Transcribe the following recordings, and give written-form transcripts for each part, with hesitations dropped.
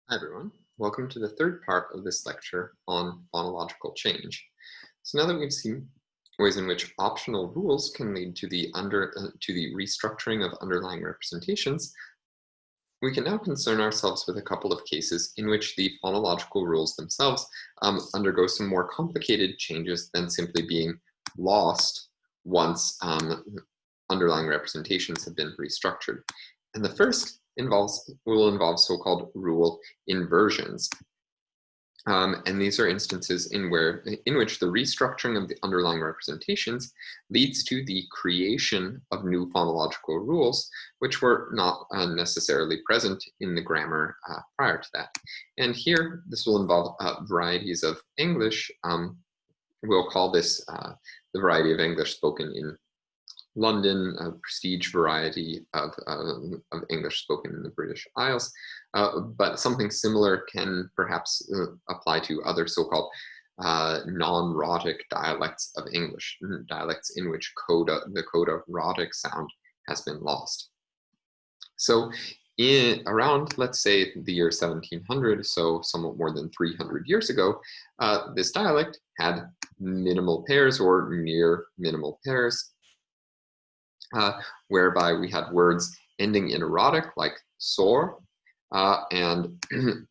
Hi everyone, welcome to the third part of this lecture on phonological change. So now that we've seen ways in which optional rules can lead to the restructuring of underlying representations, we can now concern ourselves with a couple of cases in which the phonological rules themselves undergo some more complicated changes than simply being lost once underlying representations have been restructured. And the first will involve so-called rule inversions. And these are instances in which the restructuring of the underlying representations leads to the creation of new phonological rules, which were not necessarily present in the grammar prior to that. And here, this will involve varieties of English. We'll call this the variety of English spoken in London, a prestige variety of English spoken in the British Isles, but something similar can perhaps apply to other so-called non-rhotic dialects of English, dialects in which the coda rhotic sound has been lost. So around, let's say, the year 1700, so somewhat more than 300 years ago, this dialect had minimal pairs or near minimal pairs, whereby we had words ending in erotic, like sore, and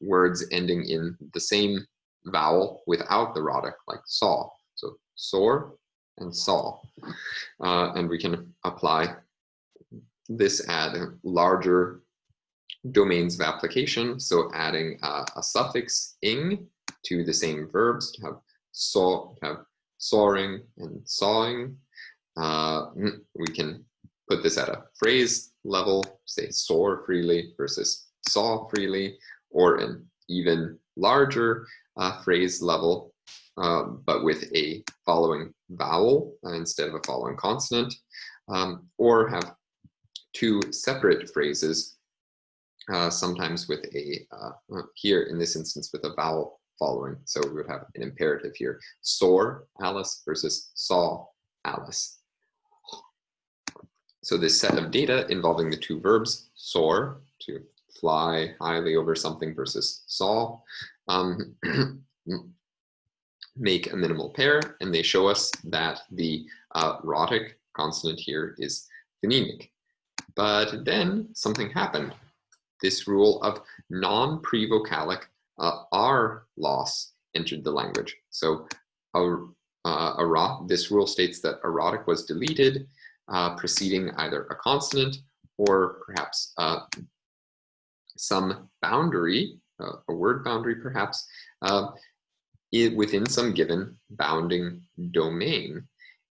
words ending in the same vowel without the rhotic, like saw. So sore and saw. And we can apply this at larger domains of application. So adding a suffix ing to the same verbs to have soaring and sawing. We can put this at a phrase level, say soar freely versus saw freely, or an even larger phrase level, but with a following vowel instead of a following consonant, or have two separate phrases, sometimes with a, here in this instance, with a vowel following. So we would have an imperative here, soar Alice versus saw Alice. So this set of data involving the two verbs, soar, to fly highly over something, versus saw, make a minimal pair, and they show us that the rhotic consonant here is phonemic. But then something happened. This rule of non-prevocalic R loss entered the language. So this rule states that erotic was deleted, preceding either a consonant or perhaps some boundary, a word boundary perhaps, within some given bounding domain.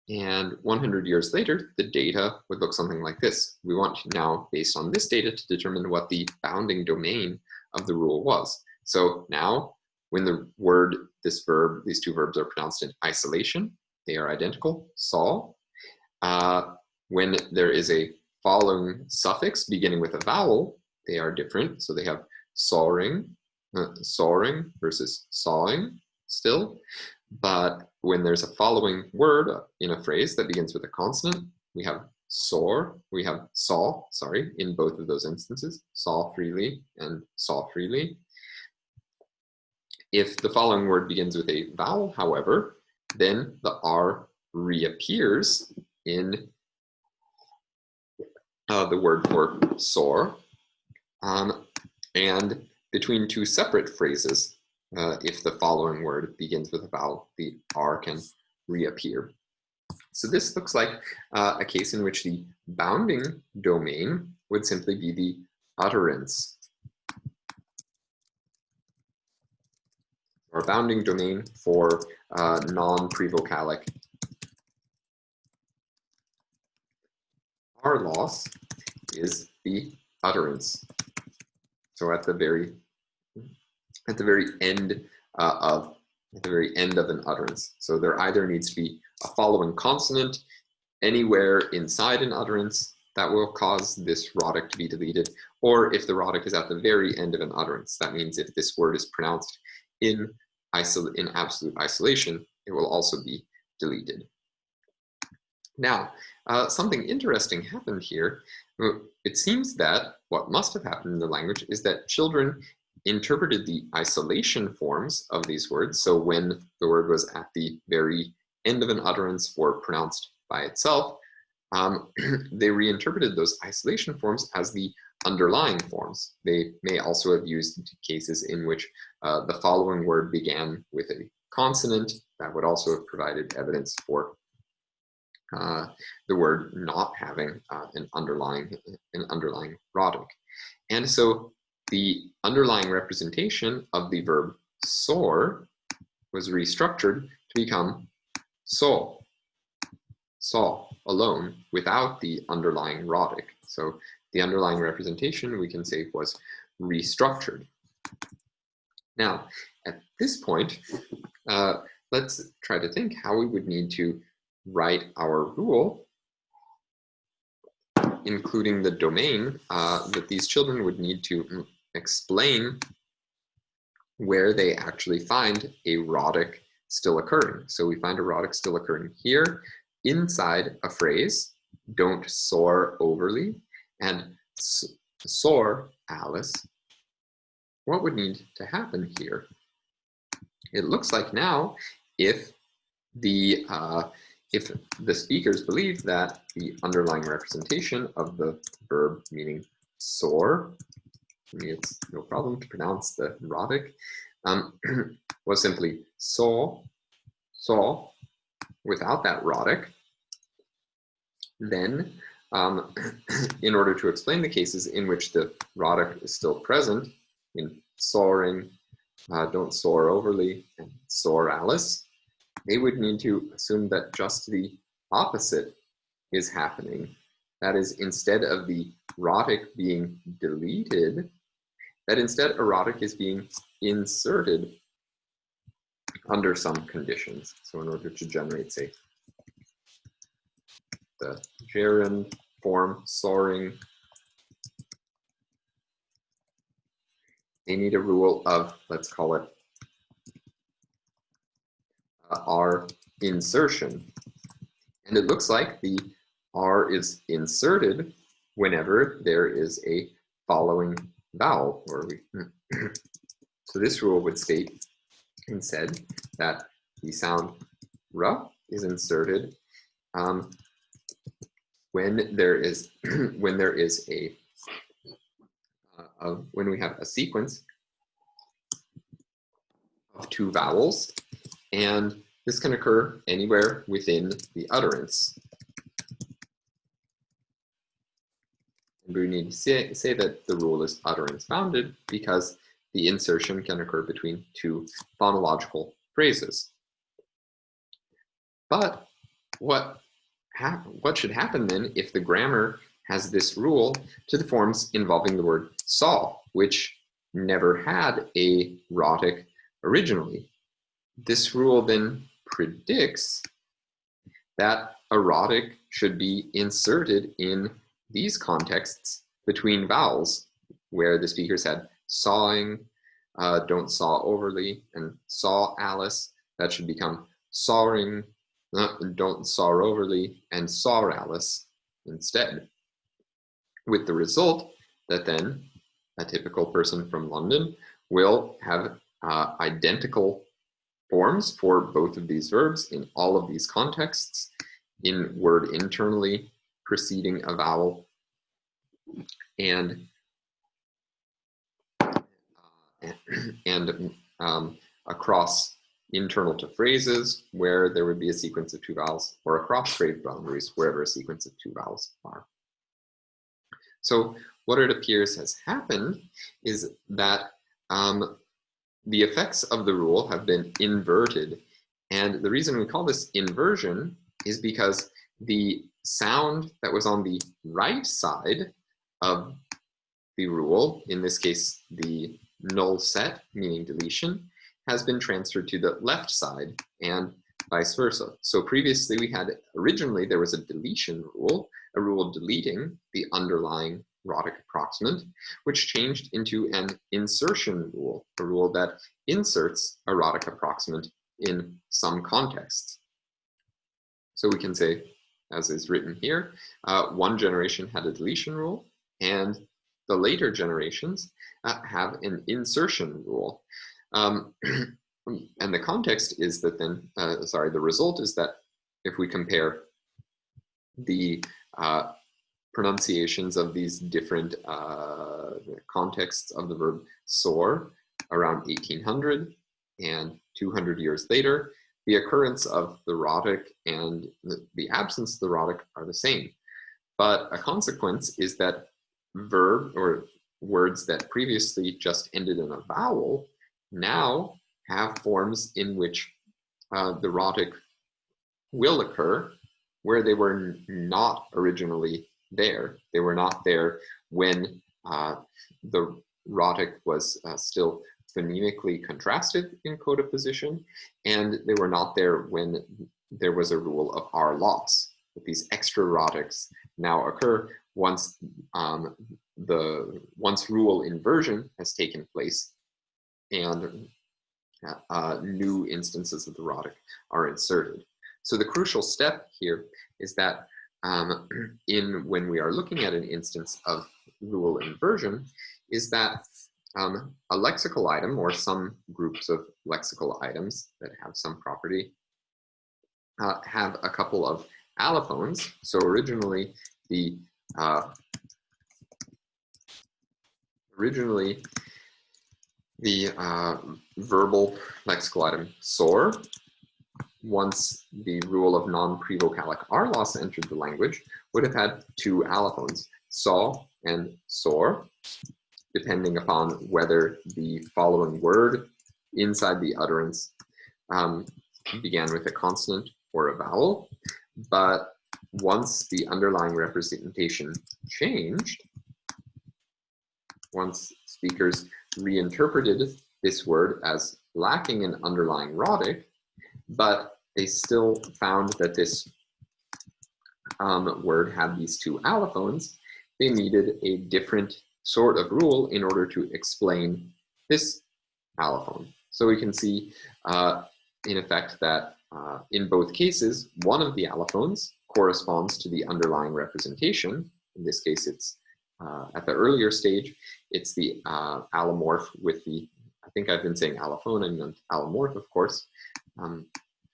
And 100 years later, the data would look something like this. We want now, based on this data, to determine what the bounding domain of the rule was. So now, when the word, this verb, these two verbs are pronounced in isolation, they are identical, saw. When there is a following suffix beginning with a vowel, they are different. So they have soaring, soaring versus sawing still. But when there's a following word in a phrase that begins with a consonant, we have soar, we have saw, sorry, in both of those instances, saw freely and saw freely. If the following word begins with a vowel, however, then the R reappears in the word for soar, and between two separate phrases, if the following word begins with a vowel, the R can reappear. So this looks like a case in which the bounding domain would simply be the utterance. Our bounding domain for non-prevocalic R loss is the utterance. So at the very end of an utterance. So there either needs to be a following consonant anywhere inside an utterance that will cause this rhotic to be deleted, or if the rhotic is at the very end of an utterance. That means if this word is pronounced in absolute isolation, it will also be deleted. Now, something interesting happened here. It seems that what must have happened in the language is that children interpreted the isolation forms of these words. So when the word was at the very end of an utterance or pronounced by itself, they reinterpreted those isolation forms as the underlying forms. They may also have used cases in which the following word began with a consonant. That would also have provided evidence for the word not having an underlying rhotic. And so the underlying representation of the verb soar was restructured to become saw alone without the underlying rhotic. So the underlying representation, we can say, was restructured. Now, at this point, let's try to think how we would need to write our rule, including the domain that these children would need to explain where they actually find a rhotic still occurring. So we find a rhotic still occurring here inside a phrase, don't soar overly, and soar, Alice. What would need to happen here? It looks like now, if the speakers believe that the underlying representation of the verb meaning soar, I mean, it's no problem to pronounce the rhotic, was simply saw, without that rhotic, then in order to explain the cases in which the rhotic is still present, in soaring, don't soar overly, and soar, Alice, they would need to assume that just the opposite is happening. That is, instead of the rhotic being deleted, that instead a rhotic is being inserted under some conditions. So in order to generate, say, the gerund form soaring, they need a rule of, let's call it R insertion. And it looks like the R is inserted whenever there is a following vowel. So this rule would state instead that the sound R is inserted when there is when we have a sequence of two vowels, and this can occur anywhere within the utterance. And we need to say that the rule is utterance bounded because the insertion can occur between two phonological phrases. But what should happen then if the grammar has this rule to the forms involving the word saw, which never had a rhotic originally? This rule then predicts that a rhotic should be inserted in these contexts between vowels, where the speaker said sawing, don't saw overly, and saw, Alice. That should become sawing, don't saw overly, and saw, Alice instead. With the result that then a typical person from London will have identical forms for both of these verbs in all of these contexts, in word internally preceding a vowel, and across internal to phrases where there would be a sequence of two vowels, or across phrase boundaries wherever a sequence of two vowels are. So what it appears has happened is that the effects of the rule have been inverted. And the reason we call this inversion is because the sound that was on the right side of the rule, in this case, the null set, meaning deletion, has been transferred to the left side and vice versa. So previously originally there was a deletion rule, a rule deleting the underlying rhotic approximant, which changed into an insertion rule, a rule that inserts a rhotic approximant in some contexts. So we can say, as is written here, one generation had a deletion rule, and The later generations have an insertion rule. And the context is that then, the result is that if we compare the pronunciations of these different contexts of the verb soar around 1800 and 200 years later, the occurrence of the rhotic and the absence of the rhotic are the same. But a consequence is that verb or words that previously just ended in a vowel now have forms in which the rhotic will occur where they were not originally there. They were not there when the rhotic was still phonemically contrasted in coda position, and they were not there when there was a rule of R loss. But these extra rhotics now occur once rule inversion has taken place and new instances of the rhotic are inserted. So the crucial step here is that when we are looking at an instance of rule inversion, is that a lexical item or some groups of lexical items that have some property have a couple of allophones. So originally the verbal lexical item soar, once the rule of non-prevocalic R loss entered the language, would have had two allophones, saw and soar, depending upon whether the following word inside the utterance began with a consonant or a vowel. But once the underlying representation changed, once speakers reinterpreted this word as lacking an underlying rhotic, but they still found that this word had these two allophones, they needed a different sort of rule in order to explain this allophone. So we can see in effect that in both cases, one of the allophones corresponds to the underlying representation. In this case, it's at the earlier stage, it's the allomorph with the, I think I've been saying allophone, I meant allomorph, of course.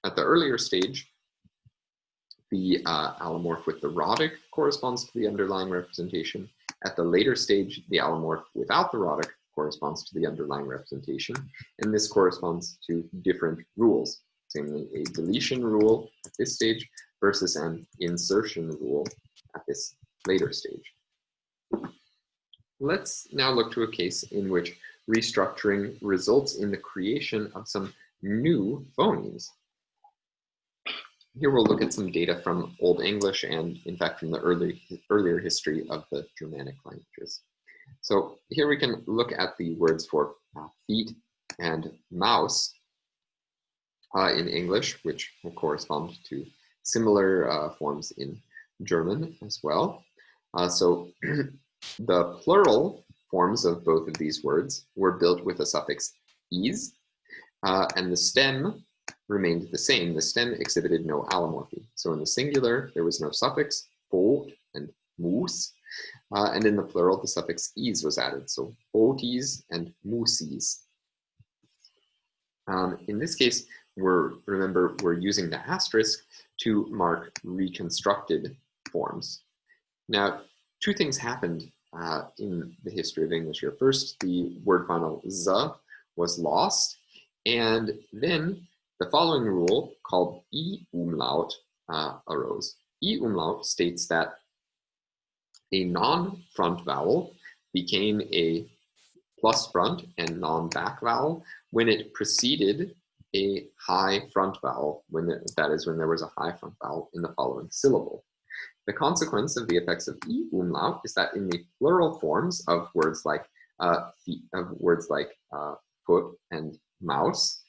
At the earlier stage, the allomorph with the rhotic corresponds to the underlying representation. At the later stage, the allomorph without the rhotic corresponds to the underlying representation, and this corresponds to different rules. Namely, a deletion rule at this stage versus an insertion rule at this later stage. Let's now look to a case in which restructuring results in the creation of some new phonemes. Here we'll look at some data from Old English and, in fact, from the earlier history of the Germanic languages. So here we can look at the words for feet and mouse in English, which will correspond to similar forms in German as well. So the plural forms of both of these words were built with a suffix "is," and the stem remained the same. The stem exhibited no allomorphy. So in the singular, there was no suffix, "fot" and "moose," and in the plural, the suffix "is" was added. So "foties" and "moosies." In this case, remember, we're using the asterisk to mark reconstructed forms. Now, two things happened in the history of English here. First, the word final "z" was lost, and then the following rule, called E umlaut, arose. E umlaut states that a non-front vowel became a plus front and non-back vowel when it preceded a high front vowel, that is, when there was a high front vowel in the following syllable. The consequence of the effects of E umlaut is that in the plural forms of words like foot and mouse,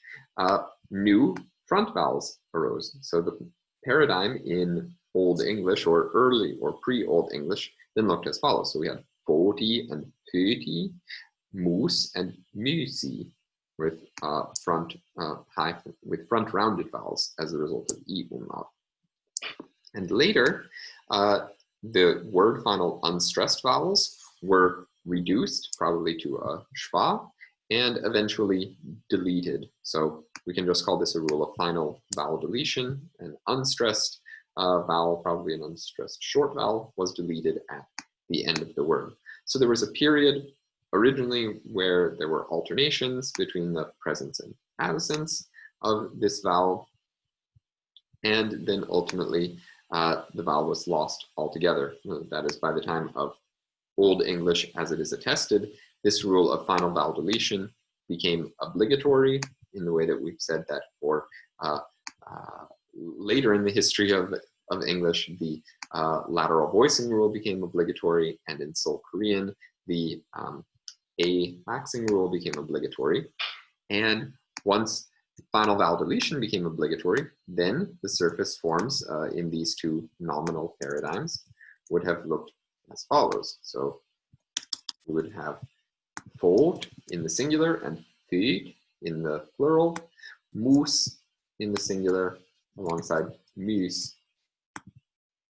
new front vowels arose. So the paradigm in Old English or early or pre-Old English then looked as follows. So we had foti and pöti, moose and musi, with front rounded vowels as a result of E umlaut. And later, the word final unstressed vowels were reduced, probably to a schwa, and eventually deleted. So we can just call this a rule of final vowel deletion. An unstressed vowel, probably an unstressed short vowel, was deleted at the end of the word. So there was a period originally where there were alternations between the presence and absence of this vowel, and then ultimately the vowel was lost altogether. That is, by the time of Old English as it is attested, this rule of final vowel deletion became obligatory in the way that we've said that for later in the history of English, the lateral voicing rule became obligatory, and in Seoul Korean, the A laxing rule became obligatory. And once final vowel deletion became obligatory, then the surface forms in these two nominal paradigms would have looked as follows. So we would have fold in the singular and fyg in the plural, mus in the singular alongside mus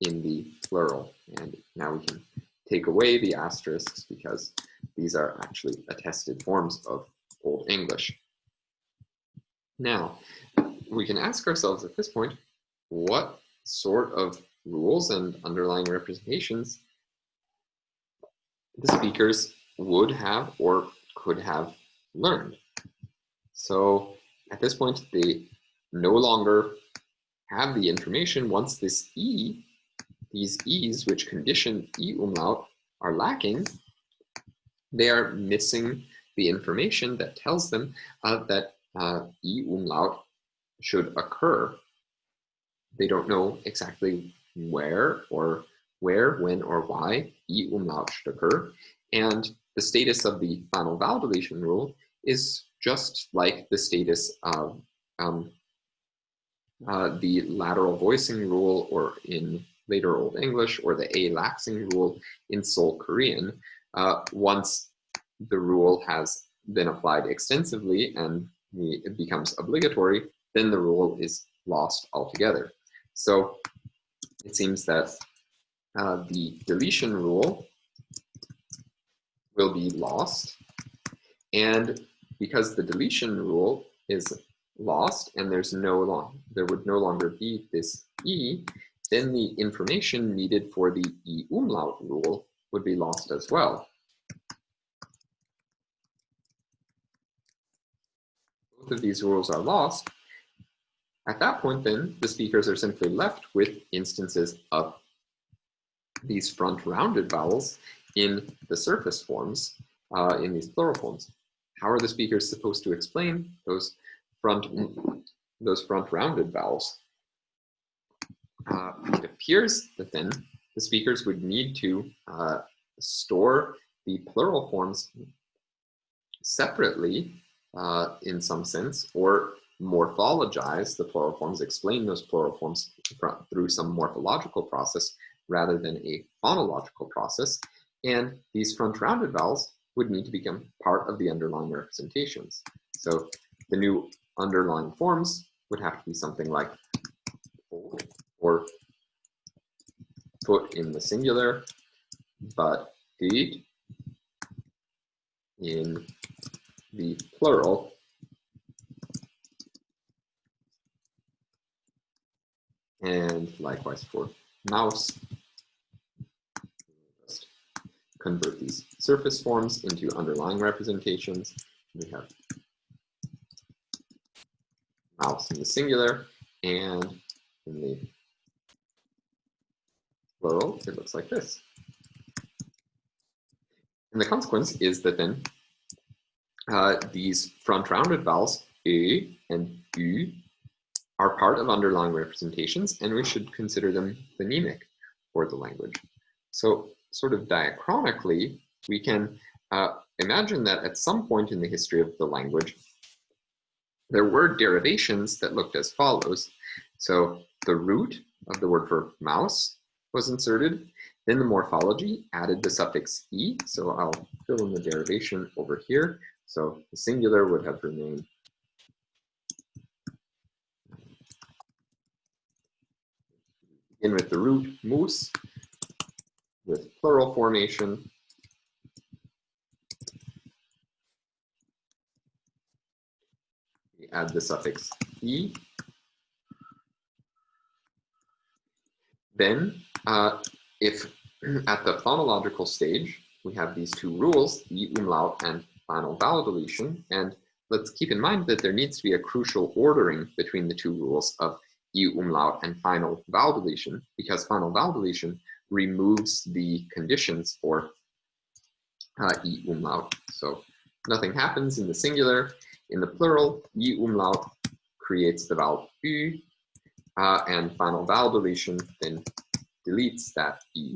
in the plural. And now we can take away the asterisks because these are actually attested forms of Old English. Now, we can ask ourselves at this point, what sort of rules and underlying representations the speakers would have or could have learned. So at this point, they no longer have the information once this E, these E's which condition E umlaut are lacking. They are missing the information that tells them that E umlaut should occur. They don't know exactly where, when, or why E umlaut should occur. And the status of the final vowel deletion rule is just like the status of the lateral voicing rule, or in later Old English, or the A laxing rule in Seoul Korean. Once the rule has been applied extensively and it becomes obligatory, then the rule is lost altogether. So it seems that the deletion rule will be lost, and because the deletion rule is lost and there would no longer be this E, then the information needed for the E umlaut rule would be lost as well. Both of these rules are lost. At that point, then, the speakers are simply left with instances of these front rounded vowels in the surface forms, in these plural forms. How are the speakers supposed to explain those front rounded vowels? It appears that then the speakers would need to store the plural forms separately in some sense, or morphologize the plural forms, explain those plural forms through some morphological process rather than a phonological process. And these front rounded vowels would need to become part of the underlying representations. So the new underlying forms would have to be something like fold, or foot in the singular, but feet in the plural, and likewise for mouse. Just convert these surface forms into underlying representations. We have mouse in the singular, and in the plural, it looks like this. And the consequence is that then these front rounded vowels, e and u, are part of underlying representations, and we should consider them phonemic for the language. So sort of diachronically, we can imagine that at some point in the history of the language, there were derivations that looked as follows. So the root of the word for mouse was inserted. Then the morphology added the suffix e. So I'll fill in the derivation over here. So the singular would have remained begin with the root mus, with plural formation, add the suffix e. Then, if at the phonological stage, we have these two rules, e umlaut and final vowel deletion, and let's keep in mind that there needs to be a crucial ordering between the two rules of e umlaut and final vowel deletion, because final vowel deletion removes the conditions for e umlaut. So nothing happens in the singular. In the plural, e umlaut creates the vowel ü, and final vowel deletion then deletes that e,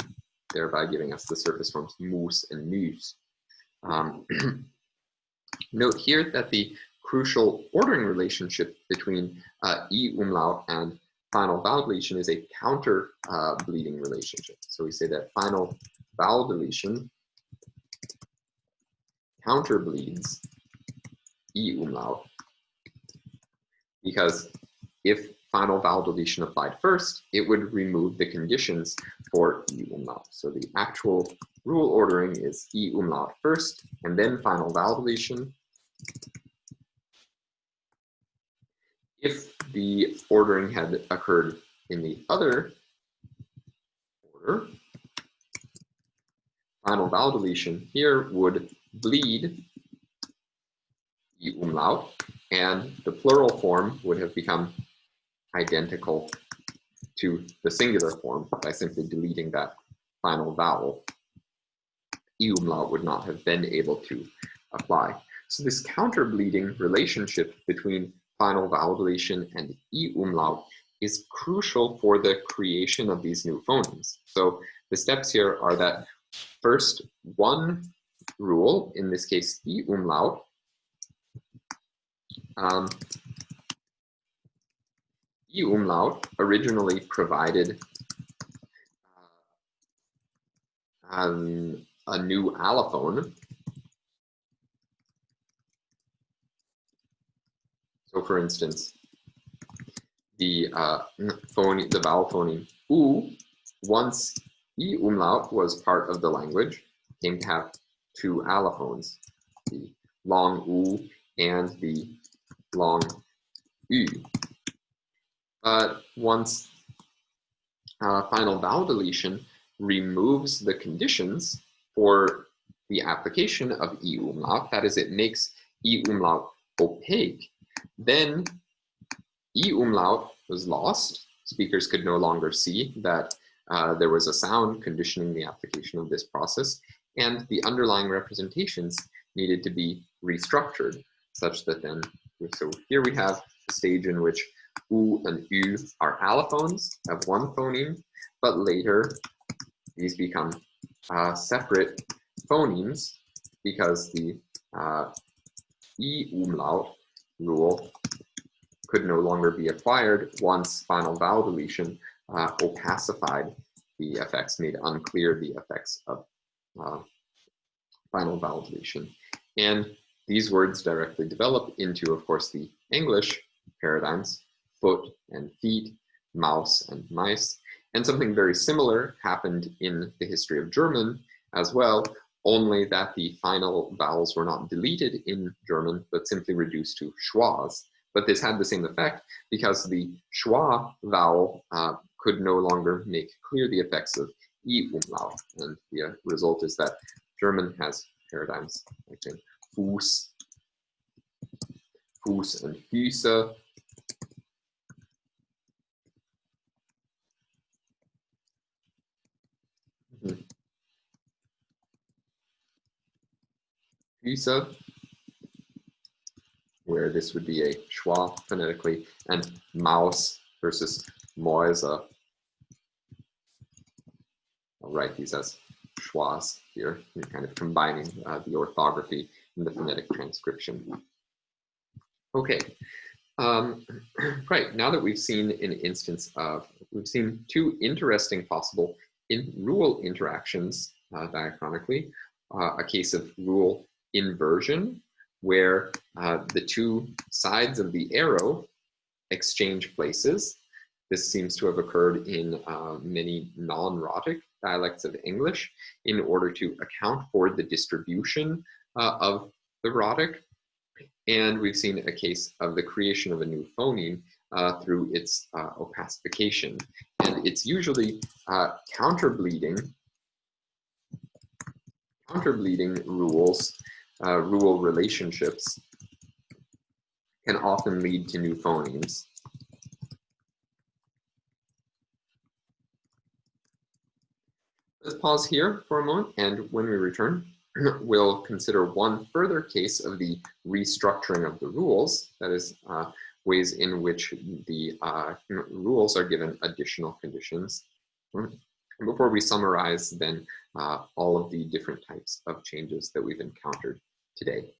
thereby giving us the surface forms mus and mus. Note here that the crucial ordering relationship between e umlaut and final vowel deletion is a counter bleeding relationship. So we say that final vowel deletion counter bleeds e umlaut, because if final vowel deletion applied first, it would remove the conditions for e umlaut. So the actual rule ordering is e umlaut first, and then final vowel deletion. If the ordering had occurred in the other order, final vowel deletion here would bleed e umlaut, and the plural form would have become identical to the singular form by simply deleting that final vowel. E umlaut would not have been able to apply. So this counter bleeding relationship between final vowel deletion and e umlaut is crucial for the creation of these new phonemes. So the steps here are that first, one rule, in this case e umlaut, e umlaut originally provided a new allophone. So for instance, the vowel phoneme u, once e umlaut was part of the language, came to have two allophones, the long u and the long u. But once final vowel deletion removes the conditions for the application of e umlaut, that is, it makes e umlaut opaque, then e umlaut was lost. Speakers could no longer see that there was a sound conditioning the application of this process, and the underlying representations needed to be restructured such that then, so here we have a stage in which u and u are allophones, have one phoneme, but later these become separate phonemes because the e umlaut rule could no longer be acquired once final vowel deletion opacified the effects, made unclear the effects of final vowel deletion. And these words directly develop into, of course, the English paradigms, foot and feet, mouse and mice. And something very similar happened in the history of German as well, only that the final vowels were not deleted in German, but simply reduced to schwas. But this had the same effect because the schwa vowel could no longer make clear the effects of e umlaut. And the result is that German has paradigms like Fuß, Fuß and Füße. Füße, where this would be a schwa phonetically, and Maus versus Mäuse. I'll write these as schwas here. You're kind of combining the orthography and the phonetic transcription. Okay, right, now that we've seen an instance of, we've seen two interesting possible rule interactions diachronically, a case of rule inversion, where the two sides of the arrow exchange places. This seems to have occurred in many non-rhotic dialects of English in order to account for the distribution of the rhotic. And we've seen a case of the creation of a new phoneme through its opacification. And it's usually counterbleeding rules, rule relationships can often lead to new phonemes. Let's pause here for a moment, and when we return, we'll consider one further case of the restructuring of the rules, that is, ways in which the rules are given additional conditions. Before we summarize then all of the different types of changes that we've encountered today.